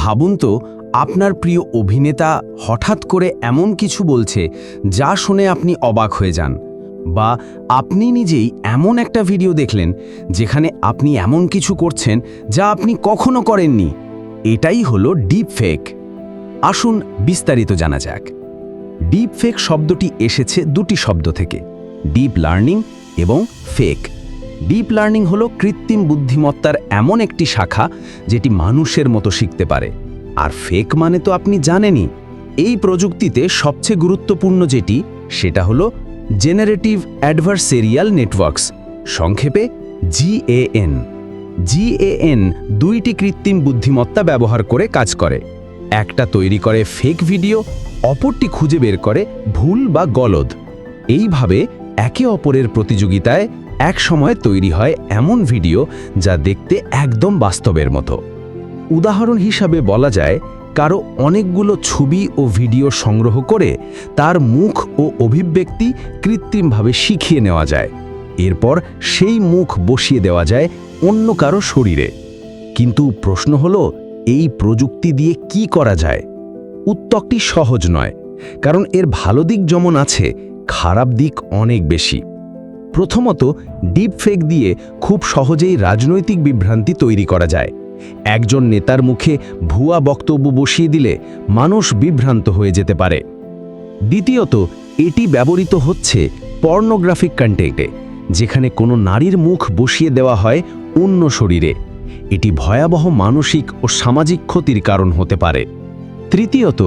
ভাবুন তো, আপনার প্রিয় অভিনেতা হঠাৎ করে এমন কিছু বলছে যা শুনে আপনি অবাক হয়ে যান, বা আপনি নিজেই এমন একটা ভিডিও দেখলেন যেখানে আপনি এমন কিছু করছেন যা আপনি কখনো করেননি। এটাই হলো ডিপ ফেক। আসুন বিস্তারিত জানা যাক। ডিপ ফেক শব্দটি এসেছে দুটি শব্দ থেকে, ডিপ লার্নিং এবং ফেক। ডিপ লার্নিং হলো কৃত্রিম বুদ্ধিমত্তার এমন একটি শাখা যেটি মানুষের মতো শিখতে পারে। আর ফেক মানে তো আপনি জানেনই। এই প্রযুক্তিতে সবচেয়ে গুরুত্বপূর্ণ যেটি, সেটা হলো জেনারেটিভ অ্যাডভার্সেরিয়াল নেটওয়ার্কস, সংক্ষেপে জিএএন। জিএএন দুইটি কৃত্রিম বুদ্ধিমত্তা ব্যবহার করে কাজ করে। একটা তৈরি করে ফেক ভিডিও, অপরটি খুঁজে বের করে ভুল বা গলদ। এইভাবে একে অপরের প্রতিযোগিতায় এক সময় তৈরি হয় এমন ভিডিও যা দেখতে একদম বাস্তবের মতো। উদাহরণ হিসাবে বলা যায়, কারো অনেকগুলো ছবি ও ভিডিও সংগ্রহ করে তার মুখ ও অভিব্যক্তি কৃত্রিমভাবে শিখিয়ে নেওয়া যায়। এরপর সেই মুখ বসিয়ে দেওয়া যায় অন্য কারো শরীরে। কিন্তু প্রশ্ন হলো, এই প্রযুক্তি দিয়ে কি করা যায়? উত্তরটি সহজ নয়, কারণ এর ভালো দিক যেমন আছে, খারাপ দিক অনেক বেশি। প্রথমত, ডিপ ফেক দিয়ে খুব সহজেই রাজনৈতিক বিভ্রান্তি তৈরি করা যায়। একজন নেতার মুখে ভুয়া বক্তব্য বসিয়ে দিলে মানুষ বিভ্রান্ত হয়ে যেতে পারে। দ্বিতীয়ত, এটি ব্যবহৃত হচ্ছে পর্নোগ্রাফিক কন্টেন্টে, যেখানে কোনো নারীর মুখ বসিয়ে দেওয়া হয় অন্য শরীরে। এটি ভয়াবহ মানসিক ও সামাজিক ক্ষতির কারণ হতে পারে। তৃতীয়ত,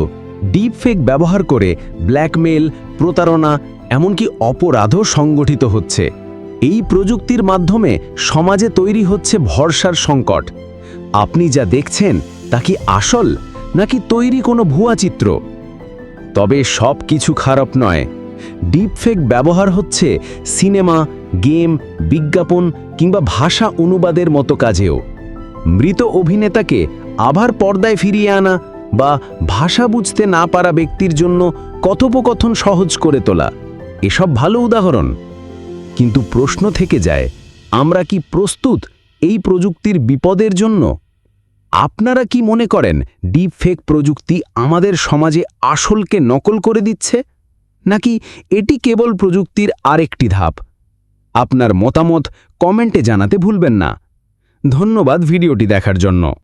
ডিপ ফেক ব্যবহার করে ব্ল্যাকমেল, প্রতারণা, এমনকি অপরাধও সংগঠিত হচ্ছে। এই প্রযুক্তির মাধ্যমে সমাজে তৈরি হচ্ছে ভরসার সংকট। আপনি যা দেখছেন তা কি আসল, নাকি তৈরি কোনো ভুয়া চিত্র? তবে সব কিছু খারাপ নয়। ডিপ ফেক ব্যবহার হচ্ছে সিনেমা, গেম, বিজ্ঞাপন কিংবা ভাষা অনুবাদের মতো কাজেও। মৃত অভিনেতাকে আবার পর্দায় ফিরিয়ে আনা বা ভাষা বুঝতে না পারা ব্যক্তির জন্য কথোপকথন সহজ করে তোলা, এসব ভালো উদাহরণ। কিন্তু প্রশ্ন থেকে যায়, আমরা কি প্রস্তুত এই প্রযুক্তির বিপদের জন্য? আপনারা কি মনে করেন ডিপ ফেক প্রযুক্তি আমাদের সমাজে আসলকে নকল করে দিচ্ছে, নাকি এটি কেবল প্রযুক্তির আরেকটি ধাপ? আপনার মতামত কমেন্টে জানাতে ভুলবেন না। ধন্যবাদ ভিডিওটি দেখার জন্য।